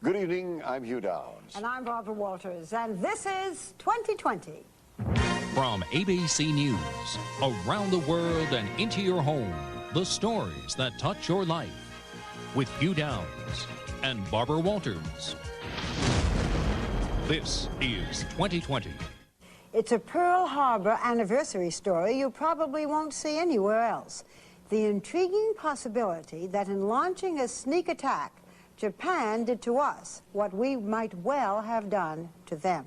Good evening, I'm Hugh Downs. And I'm Barbara Walters, and this is 2020. From ABC News, around the world and into your home, the stories that touch your life. With Hugh Downs and Barbara Walters. This is 2020. It's a Pearl Harbor anniversary story you probably won't see anywhere else. The intriguing possibility that in launching a sneak attack, Japan did to us what we might well have done to them.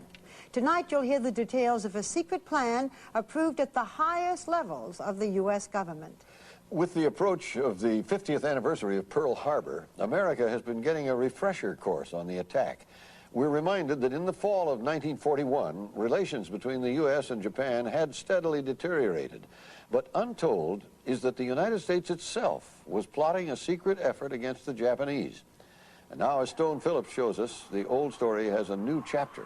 Tonight you'll hear the details of a secret plan approved at the highest levels of the U.S. government. With the approach of the 50th anniversary of Pearl Harbor, America has been getting a refresher course on the attack. We're reminded that in the fall of 1941, relations between the U.S. and Japan had steadily deteriorated. But untold is that the United States itself was plotting a secret effort against the Japanese. And now, as Stone Phillips shows us, the old story has a new chapter.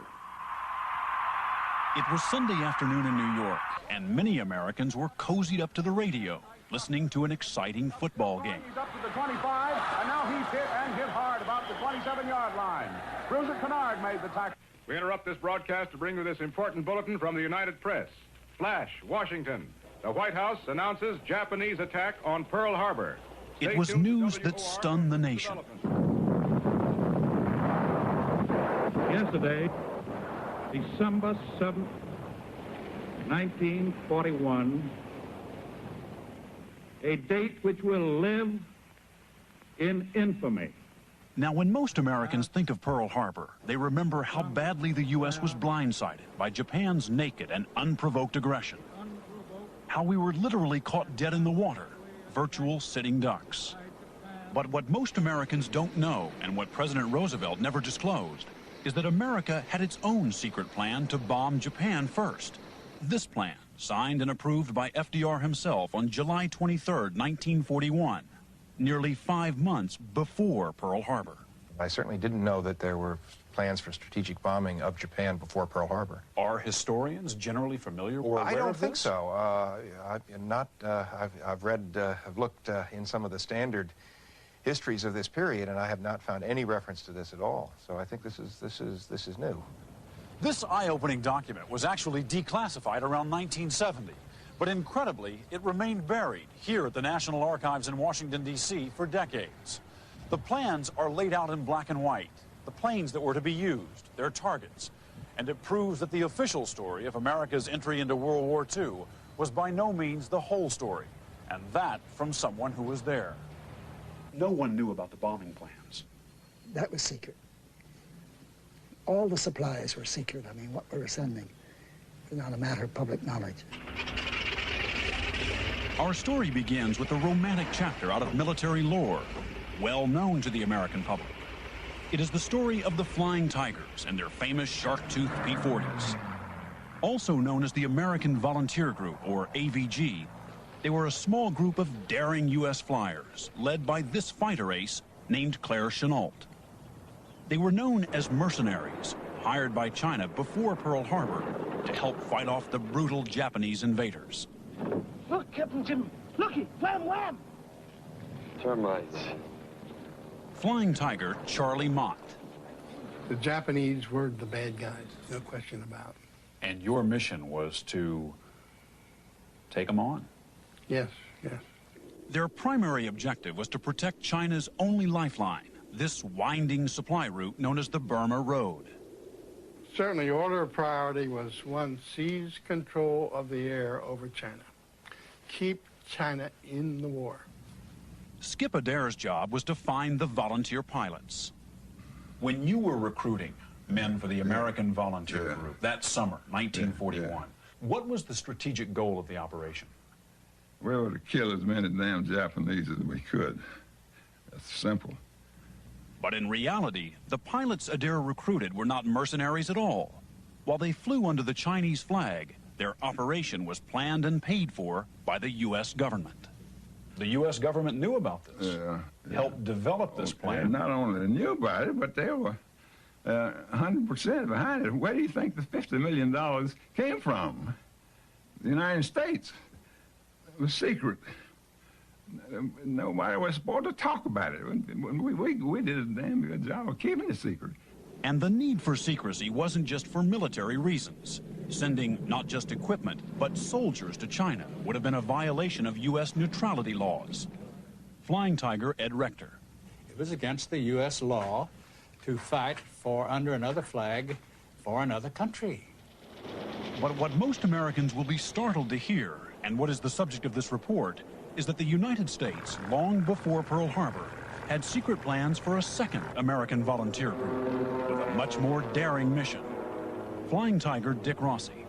It was Sunday afternoon in New York, and many Americans were cozied up to the radio, listening to an exciting football game. He's up to the 25, and now he's hit and hit hard about the 27-yard line. Bruiser Kennard made the tackle. We interrupt this broadcast to bring you this important bulletin from the United Press. Flash, Washington. The White House announces Japanese attack on Pearl Harbor. It was news that stunned the nation. Yesterday, December 7th, 1941, a date which will live in infamy. Now, when most Americans think of Pearl Harbor, they remember how badly the U.S. was blindsided by Japan's naked and unprovoked aggression. How we were literally caught dead in the water, virtual sitting ducks. But what most Americans don't know, and what President Roosevelt never disclosed, is that America had its own secret plan to bomb Japan first. This plan, signed and approved by FDR himself on July 23, 1941, nearly 5 months before Pearl Harbor. I certainly didn't know that there were plans for strategic bombing of Japan before Pearl Harbor. Are historians generally familiar or aware I don't of think this? so. I've read, I've looked in some of the standard histories of this period, and I have not found any reference to this at all. So I think this is new. This eye-opening document was actually declassified around 1970, but incredibly, it remained buried here at the National Archives in Washington, D.C. for decades. The plans are laid out in black and white, the planes that were to be used, their targets, and it proves that the official story of America's entry into World War II was by no means the whole story, and that from someone who was there. No one knew about the bombing plans. That was secret. All the supplies were secret. I mean, what we were sending was not a matter of public knowledge. Our story begins with a romantic chapter out of military lore, well known to the American public. It is the story of the Flying Tigers and their famous shark-toothed P-40s. Also known as the American Volunteer Group, or AVG, they were a small group of daring U.S. flyers, led by this fighter ace named Claire Chennault. They were known as mercenaries, hired by China before Pearl Harbor to help fight off the brutal Japanese invaders. Look, Captain Jim, looky, wham, wham! Termites. Flying Tiger Charlie Mott. The Japanese were the bad guys, no question about it. And your mission was to take them on? Yes, yes. Their primary objective was to protect China's only lifeline, this winding supply route known as the Burma Road. Certainly, order of priority was one, seize control of the air over China. Keep China in the war. Skip Adair's job was to find the volunteer pilots. When you were recruiting men for the American Volunteer Group that summer, 1941, what was the strategic goal of the operation? We were to kill as many damn Japanese as we could. That's simple. But in reality, the pilots Adair recruited were not mercenaries at all. While they flew under the Chinese flag, their operation was planned and paid for by the U.S. government. The U.S. government knew about this, helped develop this plan. Not only knew about it, but they were 100% behind it. Where do you think the $50 million came from? The United States. It was secret. nobody was supposed to talk about it. We did a damn good job of keeping it secret. And the need for secrecy wasn't just for military reasons. Sending not just equipment, but soldiers to China would have been a violation of U.S. neutrality laws. Flying Tiger Ed Rector. It was against the U.S. law to fight for under another flag for another country. But what most Americans will be startled to hear, and what is the subject of this report, is that the United States, long before Pearl Harbor, had secret plans for a second American volunteer group with a much more daring mission. Flying Tiger Dick Rossi.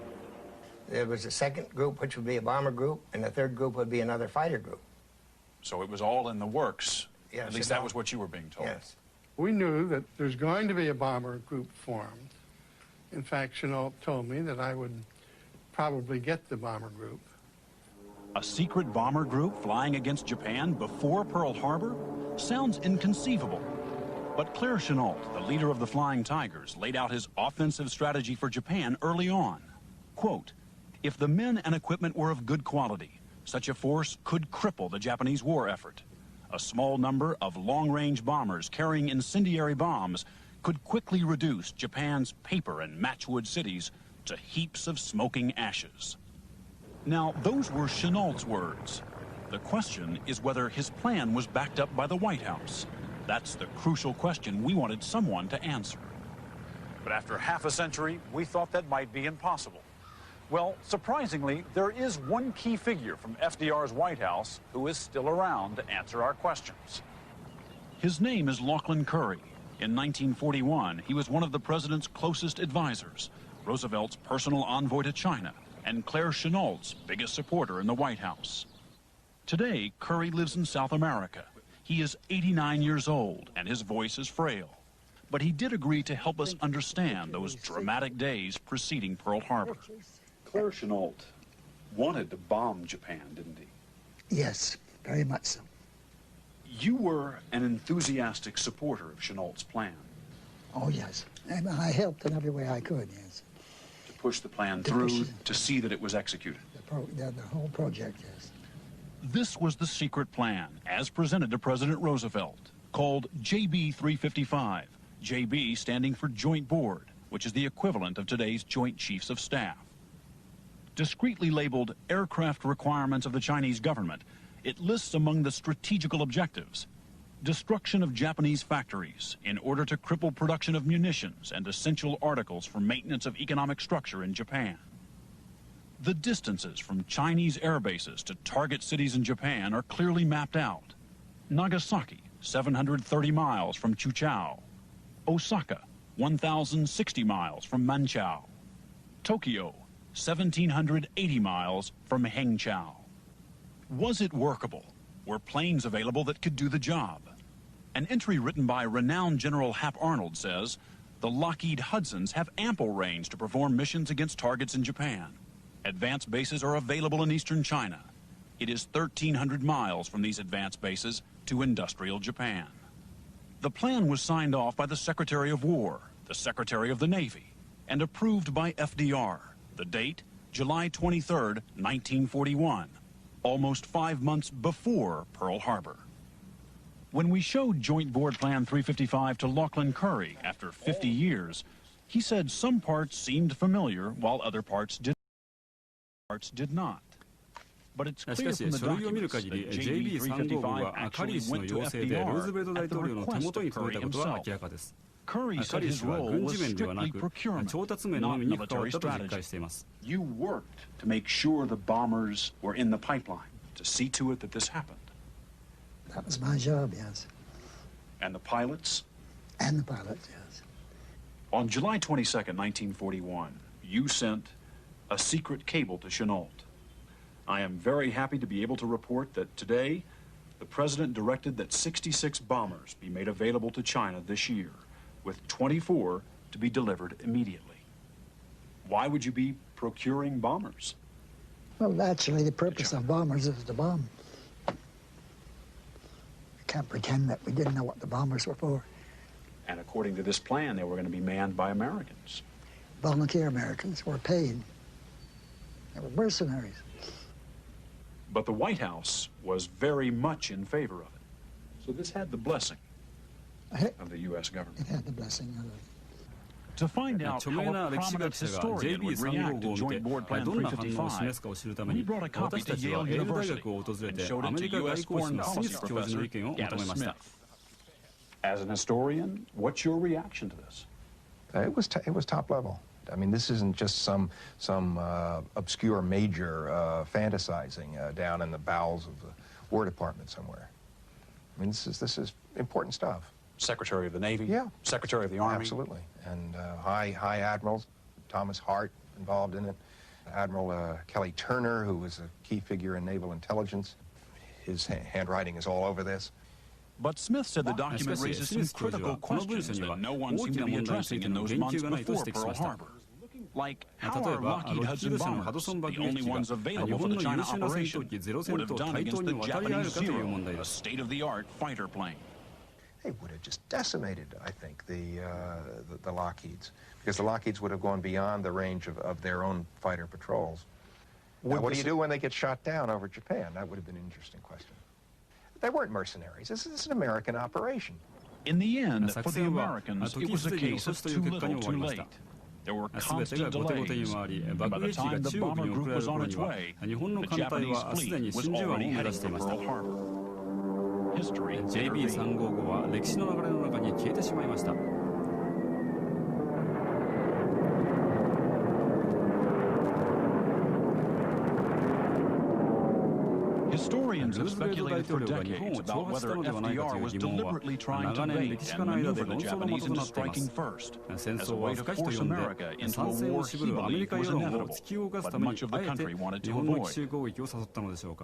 There was a second group, which would be a bomber group, and the third group would be another fighter group. So it was all in the works. Yes, at least that was what you were being told. Yes. We knew that there's going to be a bomber group formed. In fact, Chennault told me that I would probably get the bomber group. A secret bomber group flying against Japan before Pearl Harbor? Sounds inconceivable. But Claire Chennault, the leader of the Flying Tigers, laid out his offensive strategy for Japan early on. Quote, if the men and equipment were of good quality, such a force could cripple the Japanese war effort. A small number of long-range bombers carrying incendiary bombs could quickly reduce Japan's paper and matchwood cities to heaps of smoking ashes. Now, those were Chennault's words. The question is whether his plan was backed up by the White House. That's the crucial question we wanted someone to answer. But after half a century, we thought that might be impossible. Well, surprisingly, there is one key figure from FDR's White House who is still around to answer our questions. His name is Lachlan Curry. In 1941, he was one of the president's closest advisors, Roosevelt's personal envoy to China, and Claire Chennault's biggest supporter in the White House. Today, Curry lives in South America. He is 89 years old, and his voice is frail. But he did agree to help us understand those dramatic days preceding Pearl Harbor. Claire Chennault wanted to bomb Japan, didn't he? Yes, very much so. You were an enthusiastic supporter of Chennault's plan. Oh, yes. And I helped in every way I could, yes. To push the plan through, to see that it was executed. The whole project, yes. This was the secret plan, as presented to President Roosevelt, called J.B. 355, J.B. standing for Joint Board, which is the equivalent of today's Joint Chiefs of Staff. Discreetly labeled aircraft requirements of the Chinese government, it lists among the strategical objectives destruction of Japanese factories in order to cripple production of munitions and essential articles for maintenance of economic structure in Japan. The distances from Chinese air bases to target cities in Japan are clearly mapped out. Nagasaki, 730 miles from Chuchao. Osaka, 1,060 miles from Manchao. Tokyo, 1,780 miles from Hangzhou. Was it workable? Were planes available that could do the job? An entry written by renowned General Hap Arnold says, the Lockheed Hudsons have ample range to perform missions against targets in Japan. Advanced bases are available in eastern China. It is 1,300 miles from these advanced bases to industrial Japan. The plan was signed off by the Secretary of War, the Secretary of the Navy, and approved by FDR. The date, July 23, 1941, almost 5 months before Pearl Harbor. When we showed Joint Board Plan 355 to Lachlan Curry after 50 years, he said some parts seemed familiar while other parts did not. But it's clear from the documents that J.B. 355 actually went to FDR at the request of Curry himself. Curry said his role was strictly procurement, not military strategy. You worked to make sure the bombers were in the pipeline, to see to it that this happened. That was my job, yes. And the pilots? And the pilots, yes. On July 22nd, 1941, you sent a secret cable to Chennault. I am very happy to be able to report that today, the President directed that 66 bombers be made available to China this year, with 24 to be delivered immediately. Why would you be procuring bombers? Well, actually, the purpose of bombers is to bomb. We can't pretend that we didn't know what the bombers were for. And according to this plan, they were going to be manned by Americans. Volunteer Americans were paid. They were mercenaries. But the White House was very much in favor of it. So this had the blessing of the U.S. government. It had the blessing of it. To find out how a prominent historian would react to Joint Board Plan 355, we brought a copy to Yale University and showed it to U.S. Foreign Policy Professor Gavin Smith. As an historian, what's your reaction to this? It was top level. I mean, this isn't just some obscure major fantasizing down in the bowels of the War Department somewhere. I mean, this is important stuff. Secretary of the Navy? Yeah. Secretary of the Army? Absolutely. And High Admiral Thomas Hart involved in it. Admiral Kelly Turner, who was a key figure in naval intelligence. His handwriting is all over this. But Smith said the document raises some critical questions that no one seemed to be addressing in those months before Pearl Harbor. Like, how are Lockheed Hudson bombers, the only ones available for the China operation, would have done against the Japanese Zero, a state-of-the-art fighter plane? They would have just decimated, I think, the Lockheeds, because the Lockheeds would have gone beyond the range of their own fighter patrols. Now, what do you do when they get shot down over Japan? That would have been an interesting question. They weren't mercenaries. This is an American operation. In the end, for the Americans, it was a case of too little, too late. There were constant delays, and by the time the bomber group was on its way, the Japanese fleet was already heading for Pearl Harbor. J.B.355 は歴史の流れの中に消えてしまいました。Historians have speculated for decades about whether FDR was deliberately trying to bait and maneuver the Japanese into striking first, as a way to force America into a war he believed was inevitable, but much of the country wanted to avoid.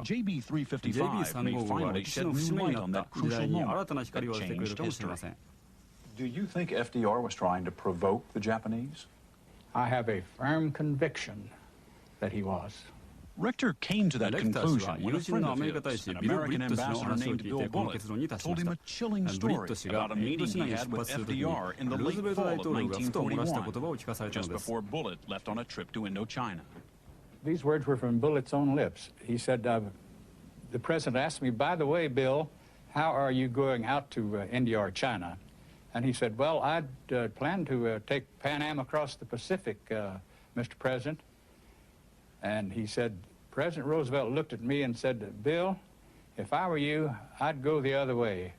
J.B.355 may finally shed new light on that crucial moment that changed history. Do you think FDR was trying to provoke the Japanese? I have a firm conviction that he was. Rector came to that conclusion when a friend of his, an American ambassador named Bill Bullitt, told him a chilling story about a meeting he had with FDR in the late fall of 1941, just before Bullitt left on a trip to Indochina. These words were from Bullitt's own lips. He said, the president asked me, by the way, Bill, how are you going out to India or China? And he said, well, I'd planned to take Pan Am across the Pacific, Mr. President. And he said, President Roosevelt looked at me and said, Bill, if I were you, I'd go the other way,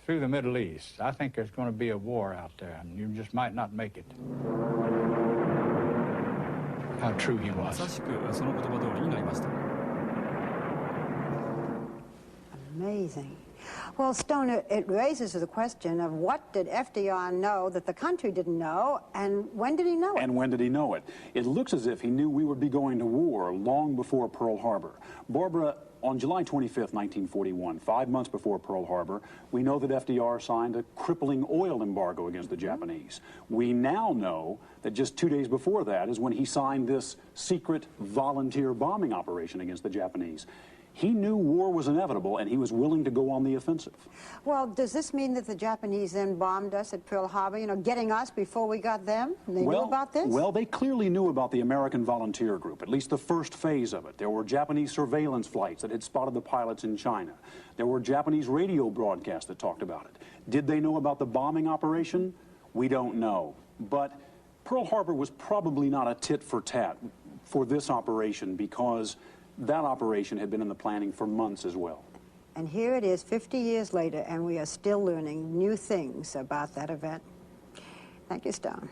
through the Middle East. I think there's going to be a war out there, and you just might not make it. How true he was. Amazing. Well, Stoner, it raises the question of what did FDR know that the country didn't know, and when did he know it? And when did he know it? It looks as if he knew we would be going to war long before Pearl Harbor. Barbara, on July 25th, 1941, 5 months before Pearl Harbor, we know that FDR signed a crippling oil embargo against the Japanese. We now know that just 2 days before that is when he signed this secret volunteer bombing operation against the Japanese. He knew war was inevitable, and he was willing to go on the offensive. Well, does this mean that the Japanese then bombed us at Pearl Harbor, you know, getting us before we got them? They knew about this? Well, they clearly knew about the American volunteer group, at least the first phase of it. There were Japanese surveillance flights that had spotted the pilots in China. There were Japanese radio broadcasts that talked about it. Did they know about the bombing operation? We don't know. But Pearl Harbor was probably not a tit for tat for this operation, because that operation had been in the planning for months as well. And here it is 50 years later, and we are still learning new things about that event. Thank you, Stone.